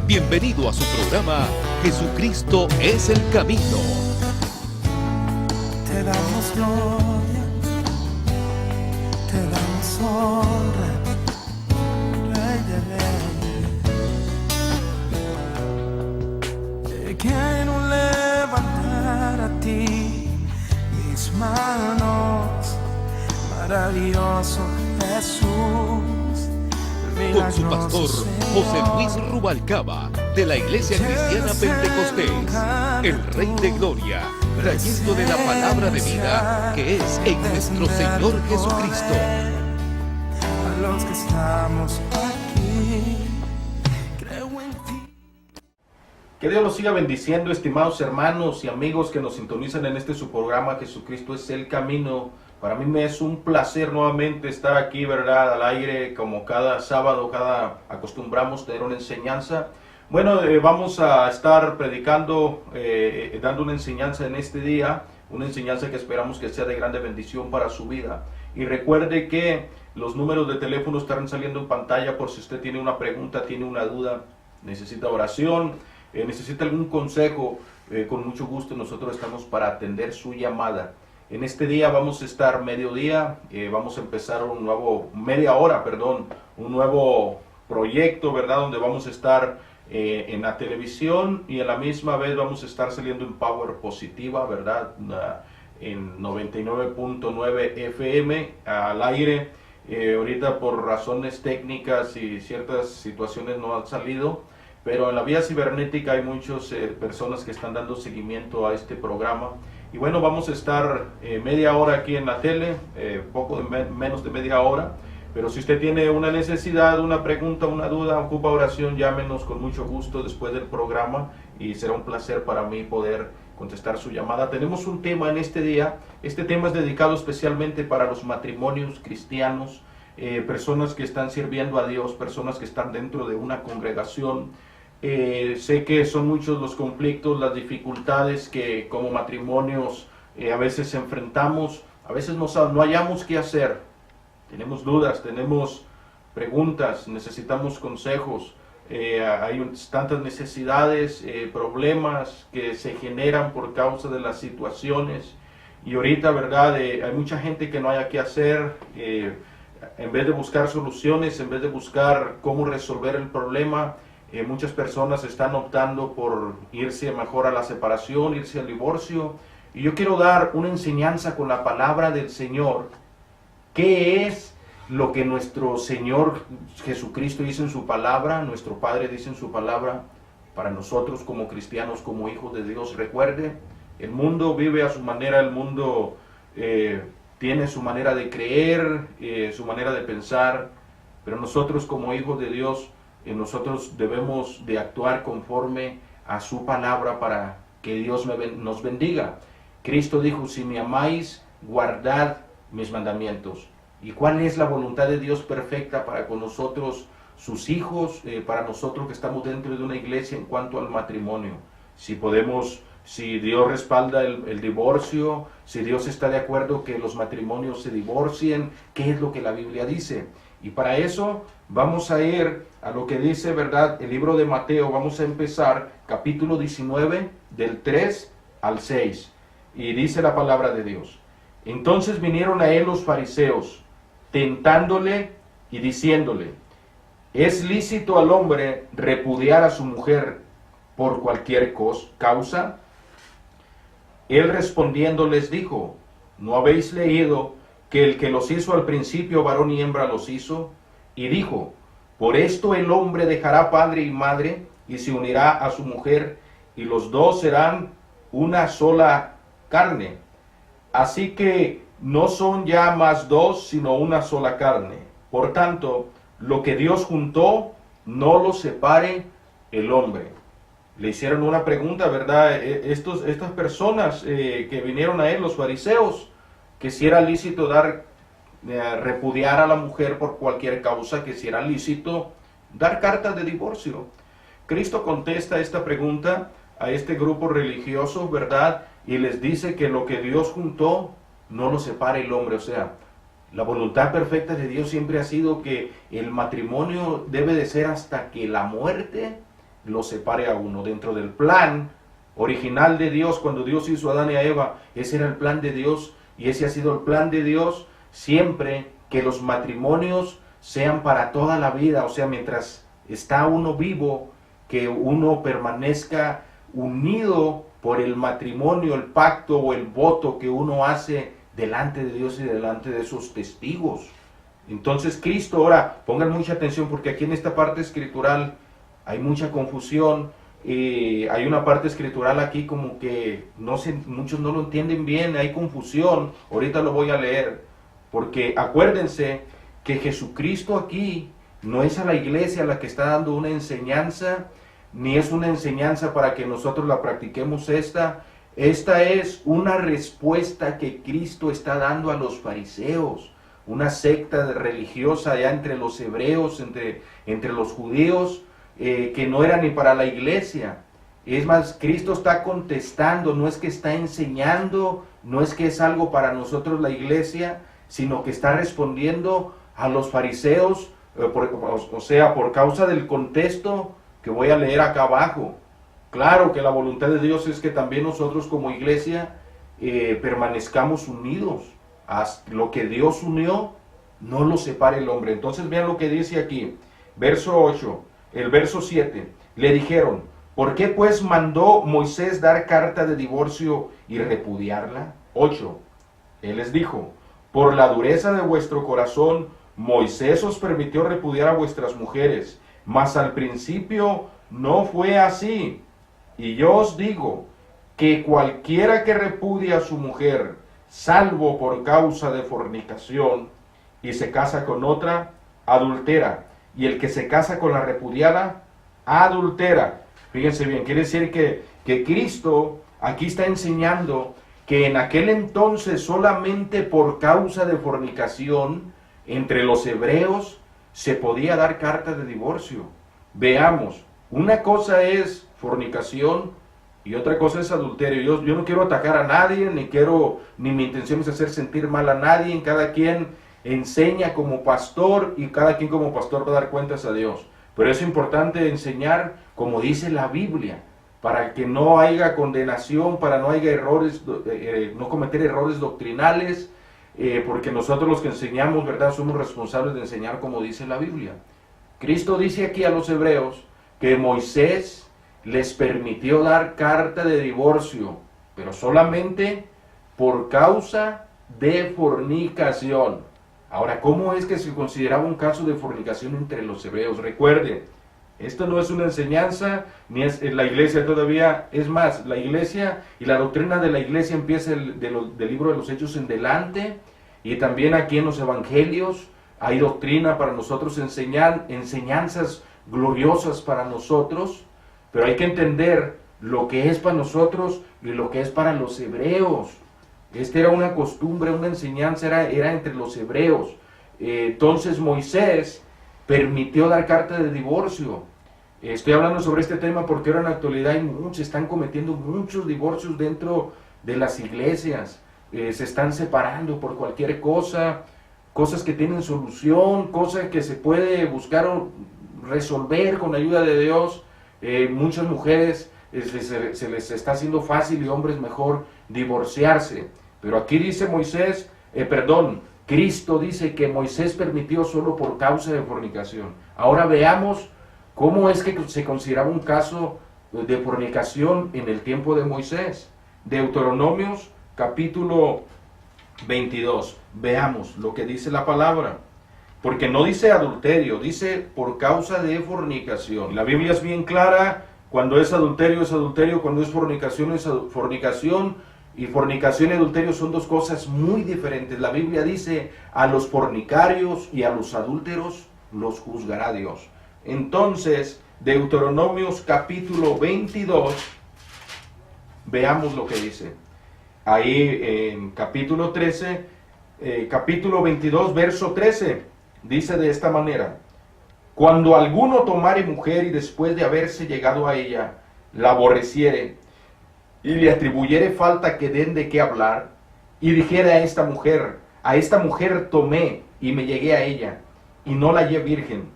Bienvenido a su programa Jesucristo es el Camino. Te damos gloria, te damos honra, Rey de Reyes. Quiero levantar a ti mis manos, maravilloso Jesús. Con su pastor José Luis Rubalcaba, de la Iglesia Cristiana Pentecostés, el Rey de Gloria, trayéndole la palabra de vida que es en nuestro Señor Jesucristo. A los que estamos aquí, creo en ti. Que Dios los siga bendiciendo, estimados hermanos y amigos que nos sintonizan en este su programa Jesucristo es el Camino. Para mí me es un placer nuevamente estar aquí, ¿verdad? Al aire, como cada sábado, acostumbramos tener una enseñanza. Bueno, vamos a estar predicando, dando una enseñanza en este día, una enseñanza que esperamos que sea de grande bendición para su vida. Y recuerde que los números de teléfono estarán saliendo en pantalla por si usted tiene una pregunta, tiene una duda, necesita oración, necesita algún consejo, con mucho gusto nosotros estamos para atender su llamada. En este día vamos a estar mediodía, vamos a empezar un nuevo proyecto, ¿verdad? Donde vamos a estar en la televisión y a la misma vez vamos a estar saliendo en Power Positiva, ¿verdad? En 99.9 FM al aire. Ahorita por razones técnicas y ciertas situaciones no han salido, pero en la vía cibernética hay muchas personas que están dando seguimiento a este programa. Y bueno, vamos a estar media hora aquí en la tele, menos de media hora. Pero si usted tiene una necesidad, una pregunta, una duda, ocupa oración, llámenos con mucho gusto después del programa y será un placer para mí poder contestar su llamada. Tenemos un tema en este día. Este tema es dedicado especialmente para los matrimonios cristianos, personas que están sirviendo a Dios, personas que están dentro de una congregación. Sé que son muchos los conflictos, las dificultades que como matrimonios a veces enfrentamos, a veces no hallamos qué hacer, tenemos dudas, tenemos preguntas, necesitamos consejos, hay tantas necesidades, problemas que se generan por causa de las situaciones y ahorita, ¿verdad? Hay mucha gente que no haya qué hacer, en vez de buscar soluciones, en vez de buscar cómo resolver el problema. Muchas personas están optando por irse mejor a la separación, irse al divorcio. Y yo quiero dar una enseñanza con la palabra del Señor. ¿Qué es lo que nuestro Señor Jesucristo dice en su palabra, nuestro Padre dice en su palabra, para nosotros como cristianos, como hijos de Dios? Recuerde, el mundo vive a su manera, el mundo tiene su manera de creer, su manera de pensar, pero nosotros como hijos de Dios, nosotros debemos de actuar conforme a su palabra para que Dios nos bendiga. Cristo dijo, si me amáis, guardad mis mandamientos. ¿Y cuál es la voluntad de Dios perfecta para con nosotros, sus hijos, para nosotros que estamos dentro de una iglesia en cuanto al matrimonio? Si Dios respalda el divorcio, si Dios está de acuerdo que los matrimonios se divorcien, ¿qué es lo que la Biblia dice? Y para eso vamos a ir a lo que dice, ¿verdad? El libro de Mateo. Vamos a empezar capítulo 19 del 3 al 6. Y dice la palabra de Dios. Entonces vinieron a él los fariseos, tentándole y diciéndole, ¿es lícito al hombre repudiar a su mujer por cualquier causa? Él respondiendo les dijo, ¿no habéis leído que el que los hizo al principio varón y hembra los hizo? Y dijo, por esto el hombre dejará padre y madre y se unirá a su mujer y los dos serán una sola carne. Así que no son ya más dos sino una sola carne. Por tanto, lo que Dios juntó, no lo separe el hombre. Le hicieron una pregunta, ¿verdad? Estas personas que vinieron a él, los fariseos, que si era lícito repudiar a la mujer por cualquier causa, que si era lícito dar cartas de divorcio. Cristo contesta esta pregunta a este grupo religioso, ¿verdad? Y les dice que lo que Dios juntó, no lo separe el hombre. O sea, la voluntad perfecta de Dios siempre ha sido que el matrimonio debe de ser hasta que la muerte lo separe a uno. Dentro del plan original de Dios, cuando Dios hizo a Adán y a Eva, ese era el plan de Dios, y ese ha sido el plan de Dios siempre, que los matrimonios sean para toda la vida, o sea, mientras está uno vivo, que uno permanezca unido por el matrimonio, el pacto o el voto que uno hace delante de Dios y delante de esos testigos. Entonces Cristo, ahora pongan mucha atención, porque aquí en esta parte escritural hay mucha confusión. Hay una parte escritural aquí como que muchos no lo entienden bien, hay confusión. Ahorita lo voy a leer, porque acuérdense que Jesucristo aquí no es a la iglesia la que está dando una enseñanza, ni es una enseñanza para que nosotros la practiquemos esta es una respuesta que Cristo está dando a los fariseos, una secta religiosa ya entre los hebreos, entre los judíos, que no era ni para la iglesia. Es más, Cristo está contestando, no es que está enseñando, no es que es algo para nosotros la iglesia, sino que está respondiendo a los fariseos, por causa del contexto que voy a leer acá abajo. Claro que la voluntad de Dios es que también nosotros como iglesia permanezcamos unidos. Lo que Dios unió, no lo separe el hombre. Entonces vean lo que dice aquí, verso 8, el verso 7. Le dijeron, ¿por qué pues mandó Moisés dar carta de divorcio y repudiarla? 8. Él les dijo, por la dureza de vuestro corazón, Moisés os permitió repudiar a vuestras mujeres, mas al principio no fue así. Y yo os digo que cualquiera que repudie a su mujer, salvo por causa de fornicación, y se casa con otra, adultera. Y el que se casa con la repudiada, adultera. Fíjense bien, quiere decir que Cristo aquí está enseñando que en aquel entonces solamente por causa de fornicación entre los hebreos se podía dar carta de divorcio. Veamos, una cosa es fornicación y otra cosa es adulterio. Yo no quiero atacar a nadie, ni mi intención es hacer sentir mal a nadie. Cada quien enseña como pastor y cada quien como pastor va a dar cuentas a Dios. Pero es importante enseñar como dice la Biblia, para que no haya condenación, para no haya errores, no cometer errores doctrinales, porque nosotros los que enseñamos, ¿verdad?, somos responsables de enseñar como dice la Biblia. Cristo dice aquí a los hebreos que Moisés les permitió dar carta de divorcio, pero solamente por causa de fornicación. Ahora, ¿cómo es que se consideraba un caso de fornicación entre los hebreos? Recuerden, esto no es una enseñanza, ni es en la iglesia todavía. Es más, la iglesia y la doctrina de la iglesia empieza del libro de los Hechos en delante, y también aquí en los evangelios hay doctrina para nosotros, enseñanzas gloriosas para nosotros, pero hay que entender lo que es para nosotros y lo que es para los hebreos. Esta era una costumbre, una enseñanza, era entre los hebreos. Entonces Moisés permitió dar carta de divorcio. Estoy hablando sobre este tema porque ahora en la actualidad se están cometiendo muchos divorcios dentro de las iglesias. Se están separando por cualquier cosa, cosas que tienen solución, cosas que se puede buscar o resolver con la ayuda de Dios. Muchas mujeres se les está haciendo fácil y hombres mejor divorciarse. Pero aquí dice Cristo dice que Moisés permitió solo por causa de fornicación. Ahora veamos cómo es que se consideraba un caso de fornicación en el tiempo de Moisés. Deuteronomios capítulo 22. Veamos lo que dice la palabra. Porque no dice adulterio, dice por causa de fornicación. La Biblia es bien clara, cuando es adulterio, cuando es fornicación. Y fornicación y adulterio son dos cosas muy diferentes. La Biblia dice, a los fornicarios y a los adúlteros los juzgará Dios. Entonces, Deuteronomios capítulo 22, veamos lo que dice. Ahí en capítulo 22, verso 13, dice de esta manera: cuando alguno tomare mujer y después de haberse llegado a ella, la aborreciere, y le atribuyere falta que den de qué hablar, y dijere a esta mujer tomé y me llegué a ella, y no la hallé virgen,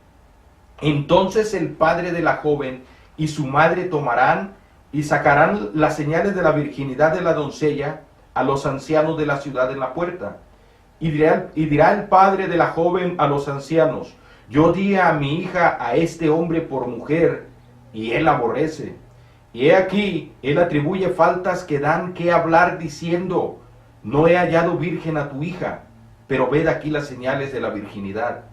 entonces el padre de la joven y su madre tomarán y sacarán las señales de la virginidad de la doncella a los ancianos de la ciudad en la puerta. Y dirá el padre de la joven a los ancianos: yo di a mi hija a este hombre por mujer, y él la aborrece. Y he aquí, él atribuye faltas que dan que hablar, diciendo: no he hallado virgen a tu hija, pero ved aquí las señales de la virginidad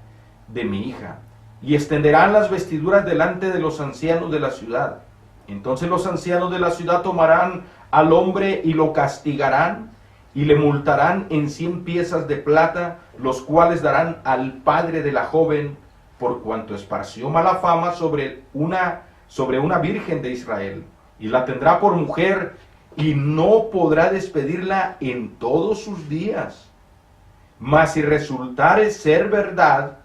de mi hija. Y extenderán las vestiduras delante de los ancianos de la ciudad. Entonces los ancianos de la ciudad tomarán al hombre y lo castigarán, y le multarán en 100 piezas de plata, los cuales darán al padre de la joven, por cuanto esparció mala fama sobre una virgen de Israel, y la tendrá por mujer, y no podrá despedirla en todos sus días. Mas si resultare ser verdad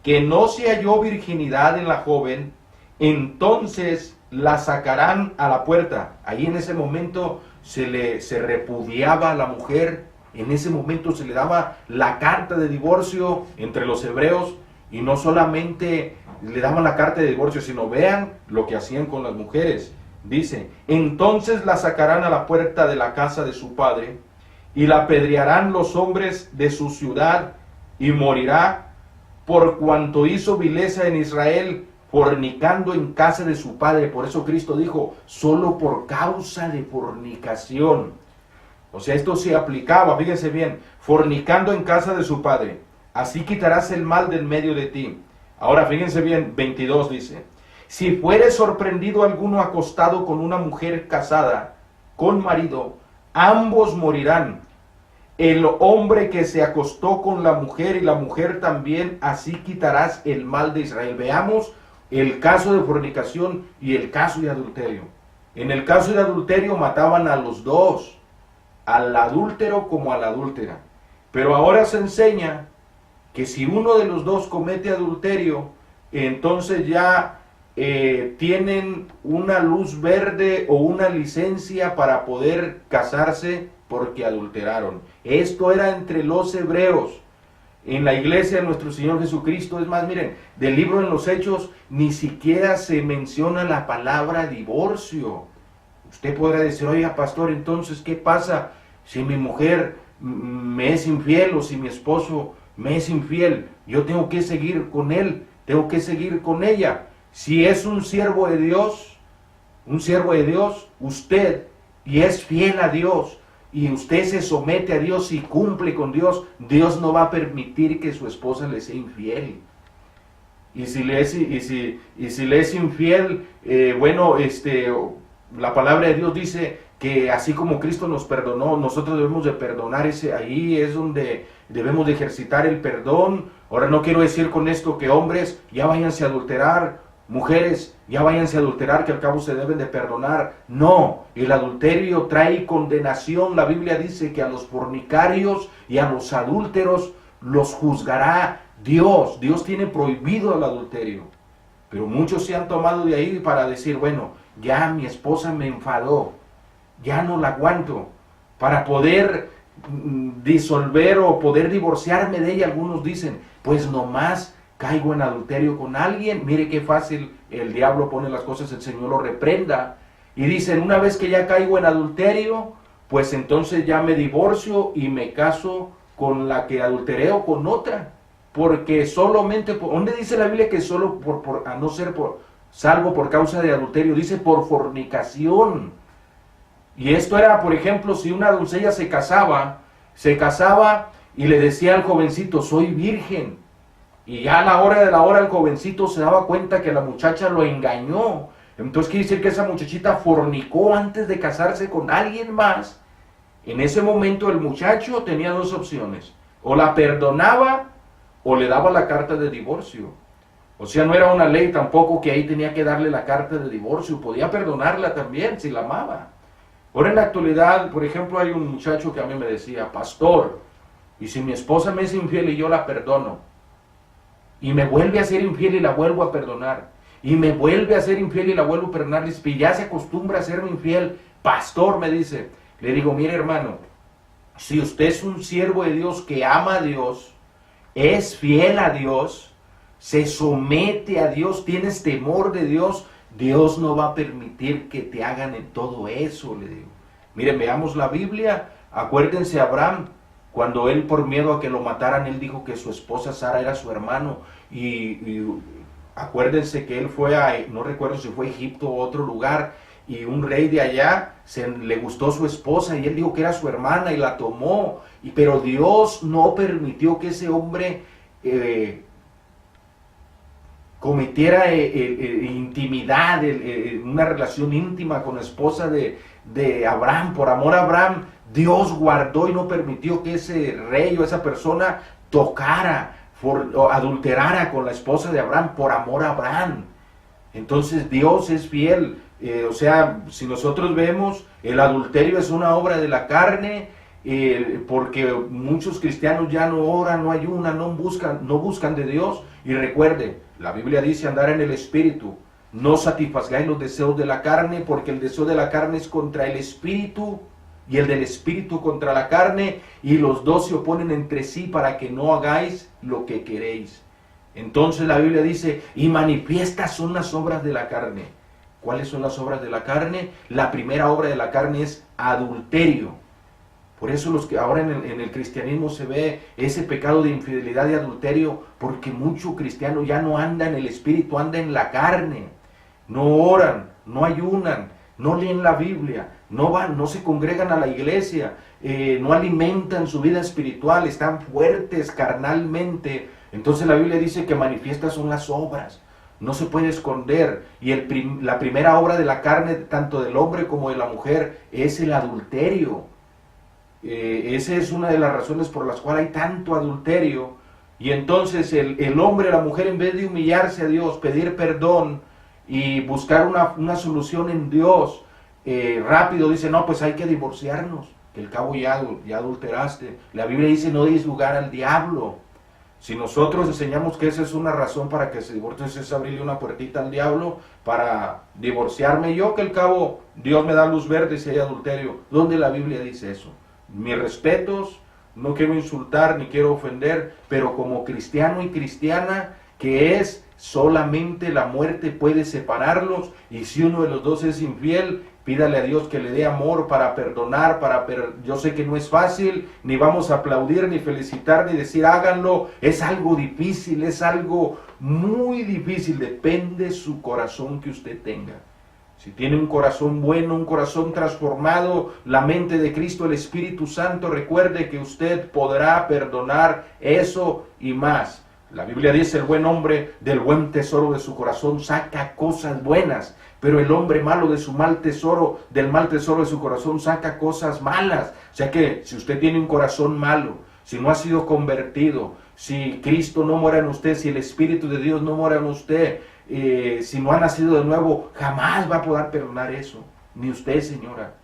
que no se halló virginidad en la joven, entonces la sacarán a la puerta. Ahí en ese momento se repudiaba a la mujer, en ese momento se le daba la carta de divorcio entre los hebreos, y no solamente le daban la carta de divorcio, sino vean lo que hacían con las mujeres. Dice: entonces la sacarán a la puerta de la casa de su padre, y la apedrearán los hombres de su ciudad, y morirá, por cuanto hizo vileza en Israel, fornicando en casa de su padre. Por eso Cristo dijo: solo por causa de fornicación. O sea, esto se aplicaba, fíjense bien, fornicando en casa de su padre. Así quitarás el mal del medio de ti. Ahora fíjense bien, 22 dice: si fuere sorprendido alguno acostado con una mujer casada, con marido, ambos morirán. El hombre que se acostó con la mujer y la mujer también, así quitarás el mal de Israel. Veamos el caso de fornicación y el caso de adulterio. En el caso de adulterio mataban a los dos, al adúltero como a la adúltera. Pero ahora se enseña que si uno de los dos comete adulterio, entonces ya tienen una luz verde o una licencia para poder casarse porque adulteraron. Esto era entre los hebreos. En la iglesia de nuestro Señor Jesucristo, es más, miren, del libro en los Hechos ni siquiera se menciona la palabra divorcio. Usted podrá decir: oiga, pastor, entonces, ¿qué pasa si mi mujer me es infiel o si mi esposo me es infiel? Yo tengo que seguir con él, tengo que seguir con ella. Si es un siervo de Dios, usted, y es fiel a Dios, y usted se somete a Dios y cumple con Dios, Dios no va a permitir que su esposa le sea infiel. Y si le es infiel, la palabra de Dios dice que así como Cristo nos perdonó, nosotros debemos de perdonar. Ahí es donde debemos de ejercitar el perdón. Ahora, no quiero decir con esto que hombres ya váyanse a adulterar, mujeres ya váyanse a adulterar, que al cabo se deben de perdonar. No, el adulterio trae condenación. La Biblia dice que a los fornicarios y a los adúlteros los juzgará Dios. Dios tiene prohibido el adulterio. Pero muchos se han tomado de ahí para decir: bueno, ya mi esposa me enfadó, ya no la aguanto. Para poder disolver o poder divorciarme de ella, algunos dicen: pues nomás caigo en adulterio con alguien. Mire qué fácil el diablo pone las cosas, el Señor lo reprenda. Y dicen: una vez que ya caigo en adulterio, pues entonces ya me divorcio y me caso con la que adulteré o con otra. Porque solamente, ¿dónde dice la Biblia que solo a no ser salvo por causa de adulterio? Dice por fornicación. Y esto era, por ejemplo, si una doncella se casaba y le decía al jovencito: soy virgen. Y ya a la hora de la hora el jovencito se daba cuenta que la muchacha lo engañó. Entonces quiere decir que esa muchachita fornicó antes de casarse con alguien más. En ese momento el muchacho tenía dos opciones: o la perdonaba o le daba la carta de divorcio. O sea, no era una ley tampoco que ahí tenía que darle la carta de divorcio. Podía perdonarla también si la amaba. Ahora en la actualidad, por ejemplo, hay un muchacho que a mí me decía: pastor, y si mi esposa me es infiel y yo la perdono, y me vuelve a ser infiel y la vuelvo a perdonar, y me vuelve a ser infiel y la vuelvo a perdonar, y ya se acostumbra a serme infiel, pastor, me dice. Le digo: mire, hermano, si usted es un siervo de Dios que ama a Dios, es fiel a Dios, se somete a Dios, tienes temor de Dios, Dios no va a permitir que te hagan en todo eso, le digo. Miren, veamos la Biblia. Acuérdense Abraham, cuando él por miedo a que lo mataran, él dijo que su esposa Sara era su hermano. Y acuérdense que él fue no recuerdo si fue a Egipto o otro lugar, y un rey de allá le gustó su esposa y él dijo que era su hermana y la tomó. Pero Dios no permitió que ese hombre cometiera intimidad, una relación íntima con la esposa de Abraham. Por amor a Abraham, Dios guardó y no permitió que ese rey o esa persona tocara o adulterara con la esposa de Abraham por amor a Abraham. Entonces Dios es fiel. O sea, si nosotros vemos, el adulterio es una obra de la carne, porque muchos cristianos ya no oran, no ayunan, no buscan de Dios. Y recuerde, la Biblia dice andar en el Espíritu, no satisfagáis los deseos de la carne, porque el deseo de la carne es contra el Espíritu, y el del Espíritu contra la carne, y los dos se oponen entre sí para que no hagáis lo que queréis. Entonces la Biblia dice, y manifiestas son las obras de la carne. ¿Cuáles son las obras de la carne? La primera obra de la carne es adulterio. Por eso los que ahora en el cristianismo se ve ese pecado de infidelidad y adulterio, porque mucho cristiano ya no anda en el Espíritu, anda en la carne. No oran, no ayunan, no leen la Biblia, no se congregan a la iglesia, no alimentan su vida espiritual, están fuertes carnalmente. Entonces la Biblia dice que manifiestas son las obras. No se puede esconder. Y la primera obra de la carne, tanto del hombre como de la mujer, es el adulterio. Esa es una de las razones por las cuales hay tanto adulterio. Y entonces el hombre, la mujer, en vez de humillarse a Dios, pedir perdón y buscar una solución en Dios, rápido dice, no, pues hay que divorciarnos, que al cabo ya adulteraste. La Biblia dice, no deis lugar al diablo. Si nosotros enseñamos que esa es una razón para que se divorcie, es abrirle una puertita al diablo para divorciarme yo, que al cabo Dios me da luz verde si hay adulterio. ¿Dónde la Biblia dice eso? Mis respetos, no quiero insultar ni quiero ofender, pero como cristiano y cristiana, que es solamente la muerte puede separarlos, y si uno de los dos es infiel, pídale a Dios que le dé amor para perdonar, yo sé que no es fácil, ni vamos a aplaudir, ni felicitar, ni decir háganlo, es algo difícil, es algo muy difícil, depende su corazón que usted tenga. Si tiene un corazón bueno, un corazón transformado, la mente de Cristo, el Espíritu Santo, recuerde que usted podrá perdonar eso y más. La Biblia dice, el buen hombre del buen tesoro de su corazón saca cosas buenas, pero el hombre malo de su mal tesoro, del mal tesoro de su corazón saca cosas malas. O sea que si usted tiene un corazón malo, si no ha sido convertido, si Cristo no mora en usted, si el Espíritu de Dios no mora en usted, si no ha nacido de nuevo, jamás va a poder perdonar eso, ni usted, señora.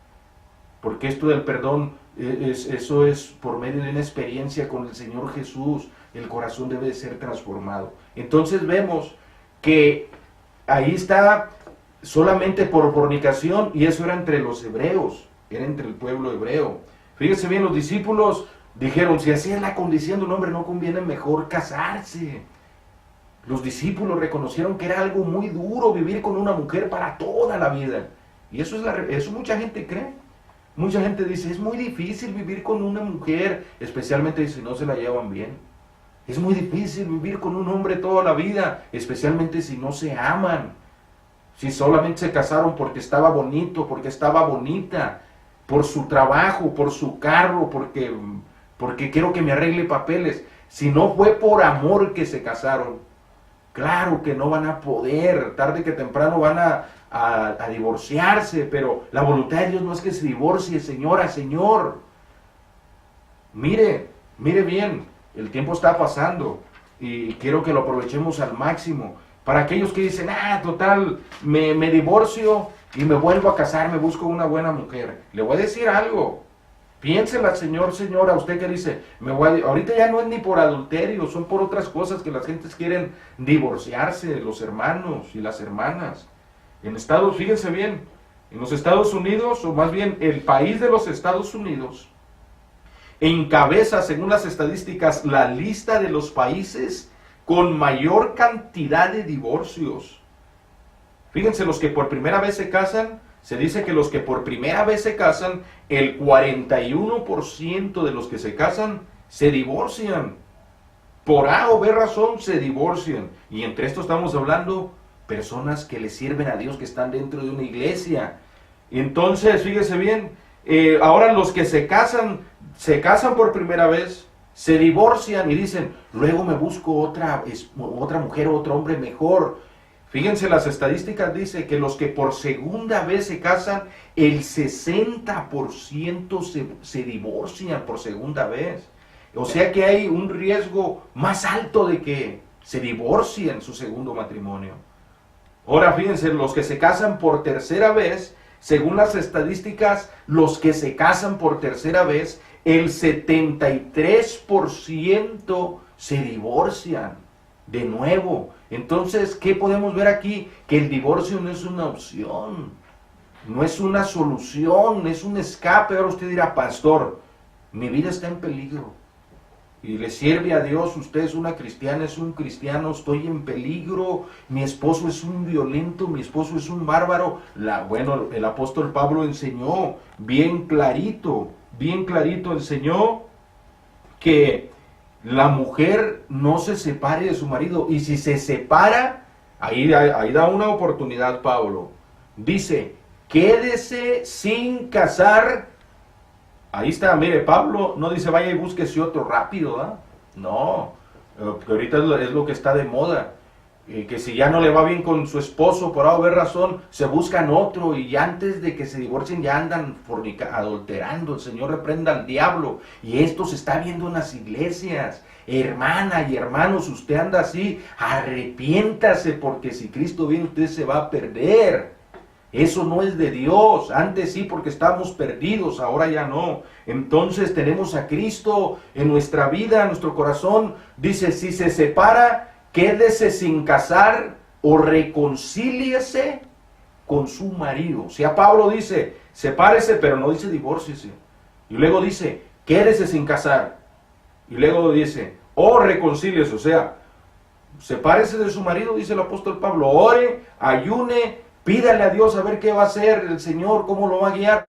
Porque esto del perdón, eso es por medio de una experiencia con el Señor Jesús. El corazón debe de ser transformado. Entonces vemos que ahí está solamente por fornicación, y eso era entre los hebreos, era entre el pueblo hebreo. Fíjense bien, los discípulos dijeron, si así es la condición de un hombre, no conviene mejor casarse. Los discípulos reconocieron que era algo muy duro vivir con una mujer para toda la vida. Y eso mucha gente cree. Mucha gente dice, es muy difícil vivir con una mujer, especialmente si no se la llevan bien. Es muy difícil vivir con un hombre toda la vida, especialmente si no se aman. Si solamente se casaron porque estaba bonito, porque estaba bonita, por su trabajo, por su carro, porque quiero que me arregle papeles. Si no fue por amor que se casaron, claro que no van a poder, tarde que temprano van a divorciarse, pero la voluntad de Dios no es que se divorcie, señora, señor. Mire bien, el tiempo está pasando y quiero que lo aprovechemos al máximo. Para aquellos que dicen, total, me divorcio y me vuelvo a casar, me busco una buena mujer. Le voy a decir algo. Piénsela, señora, usted que dice, ahorita ya no es ni por adulterio, son por otras cosas que las gentes quieren divorciarse, los hermanos y las hermanas. Fíjense bien, en los Estados Unidos, o más bien el país de los Estados Unidos, encabeza, según las estadísticas, la lista de los países con mayor cantidad de divorcios. Fíjense, los que por primera vez se casan, se dice que los que por primera vez se casan, el 41% de los que se casan se divorcian. Por A o B razón se divorcian. Y entre esto estamos hablando personas que le sirven a Dios, que están dentro de una iglesia. Entonces, fíjese bien, ahora los que se casan por primera vez, se divorcian y dicen, luego me busco otra mujer o otro hombre mejor. Fíjense, las estadísticas dicen que los que por segunda vez se casan, el 60% se divorcian por segunda vez. O sea que hay un riesgo más alto de que se divorcien su segundo matrimonio. Ahora fíjense, los que se casan por tercera vez, según las estadísticas, los que se casan por tercera vez, el 73% se divorcian de nuevo. Entonces, ¿qué podemos ver aquí? Que el divorcio no es una opción, no es una solución, es un escape. Ahora usted dirá, pastor, mi vida está en peligro y le sirve a Dios, usted es una cristiana, es un cristiano, estoy en peligro, mi esposo es un violento, mi esposo es un bárbaro. Bueno, el apóstol Pablo enseñó bien clarito enseñó que la mujer no se separe de su marido, y si se separa, ahí da una oportunidad Pablo. Dice, quédese sin casar. Ahí está, mire, Pablo no dice vaya y búsquese otro rápido, ¿eh? No, que ahorita es lo que está de moda. Que si ya no le va bien con su esposo, por haber razón, se buscan otro, y ya antes de que se divorcien ya andan adulterando. El Señor reprenda al diablo, y esto se está viendo en las iglesias. Hermana y hermanos, usted anda así, arrepiéntase, porque si Cristo viene usted se va a perder. Eso no es de Dios. Antes sí, porque estábamos perdidos, ahora ya no. Entonces tenemos a Cristo en nuestra vida, en nuestro corazón. Dice, si se separa, quédese sin casar o reconcíliese con su marido. O sea, Pablo dice, sepárese, pero no dice divórciese. Y luego dice, quédese sin casar. Y luego dice, o reconcíliese. O sea, sepárese de su marido, dice el apóstol Pablo. Ore, ayune, pídale a Dios a ver qué va a hacer el Señor, cómo lo va a guiar.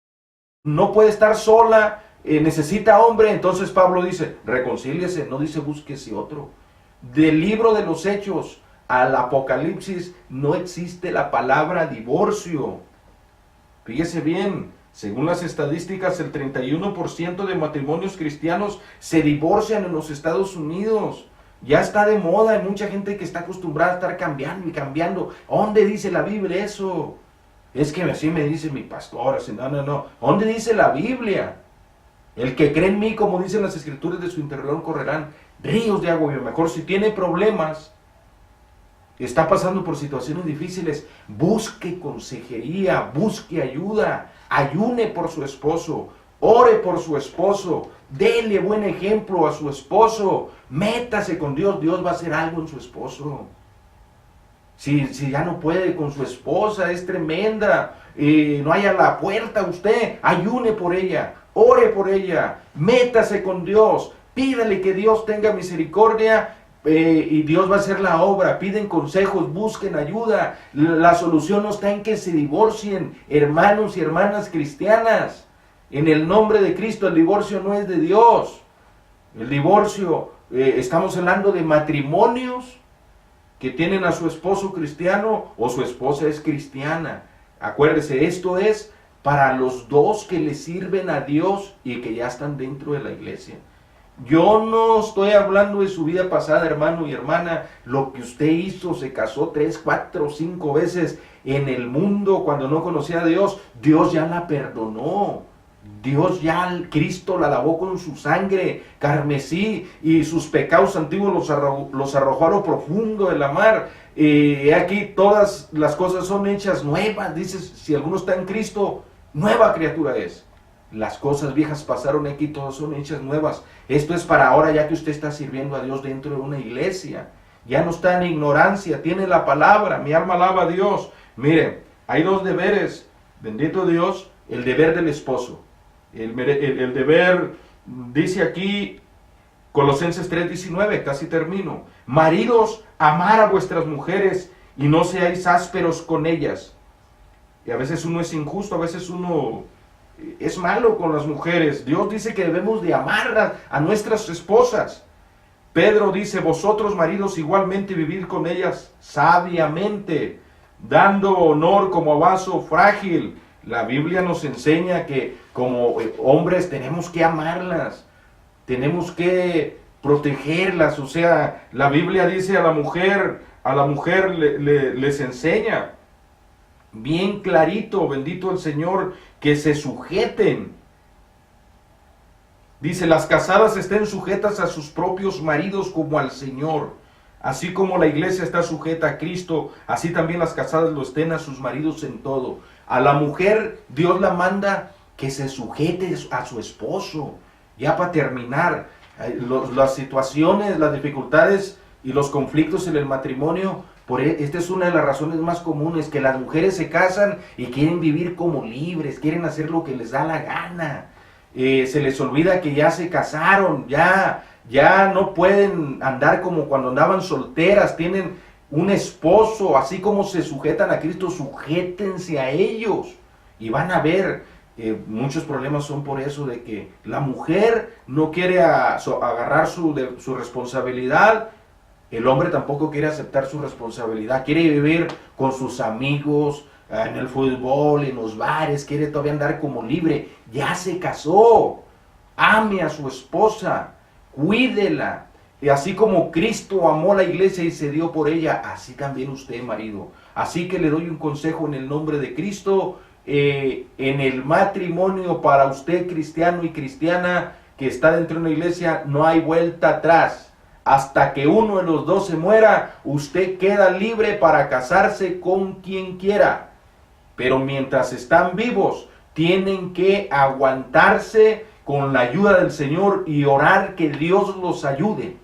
No puede estar sola, necesita hombre. Entonces Pablo dice, reconcíliese, no dice búsquese otro. Del libro de los Hechos al Apocalipsis no existe la palabra divorcio. Fíjese bien, según las estadísticas, el 31% de matrimonios cristianos se divorcian en los Estados Unidos. Ya está de moda, hay mucha gente que está acostumbrada a estar cambiando y cambiando. ¿Dónde dice la Biblia eso? Es que así me dice mi pastor. Así, no. ¿Dónde dice la Biblia? El que cree en mí, como dicen las escrituras, de su interior correrán ríos de agua viva. Mejor, si tiene problemas, está pasando por situaciones difíciles, busque consejería, busque ayuda, ayune por su esposo, ore por su esposo, dele buen ejemplo a su esposo, métase con Dios, Dios va a hacer algo en su esposo. Si ya no puede con su esposa, es tremenda, no haya la puerta usted, ayune por ella, ore por ella, métase con Dios, pídale que Dios tenga misericordia, y Dios va a hacer la obra. Piden consejos, busquen ayuda. La solución no está en que se divorcien, hermanos y hermanas cristianas. En el nombre de Cristo, el divorcio no es de Dios. El divorcio, estamos hablando de matrimonios que tienen a su esposo cristiano o su esposa es cristiana. Acuérdese, esto es para los dos que le sirven a Dios y que ya están dentro de la iglesia. Yo no estoy hablando de su vida pasada, hermano y hermana, lo que usted hizo, se casó 3, 4, 5 veces en el mundo cuando no conocía a Dios. Dios ya la perdonó. Dios ya, Cristo la lavó con su sangre carmesí, y sus pecados antiguos los arrojó a lo profundo de la mar. Aquí todas las cosas son hechas nuevas. Dice, si alguno está en Cristo, nueva criatura es. Las cosas viejas pasaron, aquí todas son hechas nuevas. Esto es para ahora, ya que usted está sirviendo a Dios dentro de una iglesia. Ya no está en ignorancia, tiene la palabra. Mi alma alaba a Dios. Mire, hay dos deberes, bendito Dios, el deber del esposo. El deber, dice aquí, Colosenses 3:19, casi termino. Maridos, amar a vuestras mujeres y no seáis ásperos con ellas. Y a veces uno es injusto, a veces uno es malo con las mujeres. Dios dice que debemos de amar a nuestras esposas. Pedro dice, vosotros maridos igualmente vivid con ellas sabiamente, dando honor como a vaso frágil. La Biblia nos enseña que como hombres tenemos que amarlas, tenemos que protegerlas. O sea, la Biblia dice a la mujer les enseña bien clarito, bendito el Señor, que se sujeten. Dice, las casadas estén sujetas a sus propios maridos como al Señor. Así como la iglesia está sujeta a Cristo, así también las casadas lo estén a sus maridos en todo. A la mujer Dios la manda que se sujete a su esposo. Ya para terminar, las situaciones, las dificultades y los conflictos en el matrimonio, esta es una de las razones más comunes, que las mujeres se casan y quieren vivir como libres, quieren hacer lo que les da la gana. Se les olvida que ya se casaron, ya no pueden andar como cuando andaban solteras, tienen un esposo. Así como se sujetan a Cristo, sujétense a ellos. Y van a ver, muchos problemas son por eso, de que la mujer no quiere agarrar su responsabilidad. El hombre tampoco quiere aceptar su responsabilidad, quiere vivir con sus amigos, en el fútbol, en los bares, quiere todavía andar como libre. Ya se casó, ame a su esposa, cuídela. Y así como Cristo amó a la iglesia y se dio por ella, así también usted, marido. Así que le doy un consejo en el nombre de Cristo, en el matrimonio para usted, cristiano y cristiana, que está dentro de una iglesia, no hay vuelta atrás. Hasta que uno de los dos se muera, usted queda libre para casarse con quien quiera. Pero mientras están vivos, tienen que aguantarse con la ayuda del Señor y orar que Dios los ayude.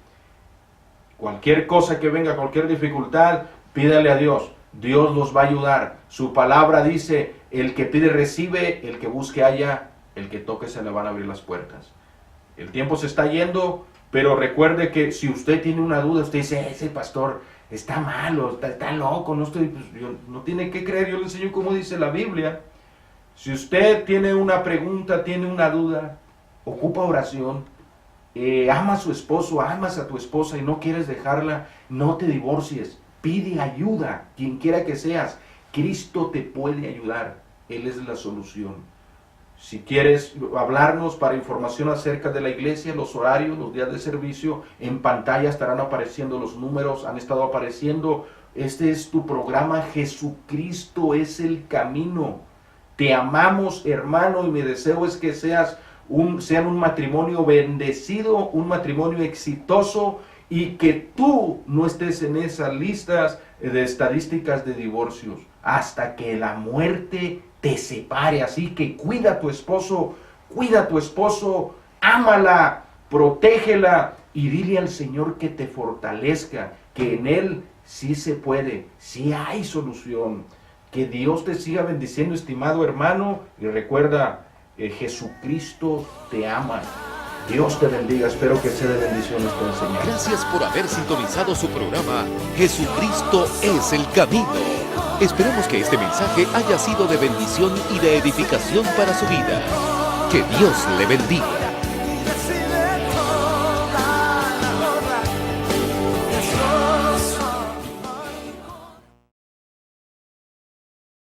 Cualquier cosa que venga, cualquier dificultad, pídale a Dios. Dios los va a ayudar. Su palabra dice, el que pide recibe, el que busque halla, el que toque se le van a abrir las puertas. El tiempo se está yendo. Pero recuerde que si usted tiene una duda, usted dice, ese pastor está malo, está loco, no tiene que creer, yo le enseño cómo dice la Biblia. Si usted tiene una pregunta, tiene una duda, ocupa oración, ama a su esposo, amas a tu esposa y no quieres dejarla, no te divorcies, pide ayuda, quien quiera que seas, Cristo te puede ayudar, Él es la solución. Si quieres hablarnos para información acerca de la iglesia, los horarios, los días de servicio, en pantalla estarán apareciendo los números, han estado apareciendo. Este es tu programa, Jesucristo es el camino. Te amamos, hermano, y mi deseo es que sean un matrimonio bendecido, un matrimonio exitoso, y que tú no estés en esas listas de estadísticas de divorcios hasta que la muerte te separe. Así que cuida a tu esposo, ámala, protégela y dile al Señor que te fortalezca, que en Él sí se puede, sí hay solución. Que Dios te siga bendiciendo, estimado hermano, y recuerda, Jesucristo te ama. Dios te bendiga, espero que sea de bendición esta enseñanza. Gracias por haber sintonizado su programa Jesucristo es el camino. Esperamos que este mensaje haya sido de bendición y de edificación para su vida. Que Dios le bendiga.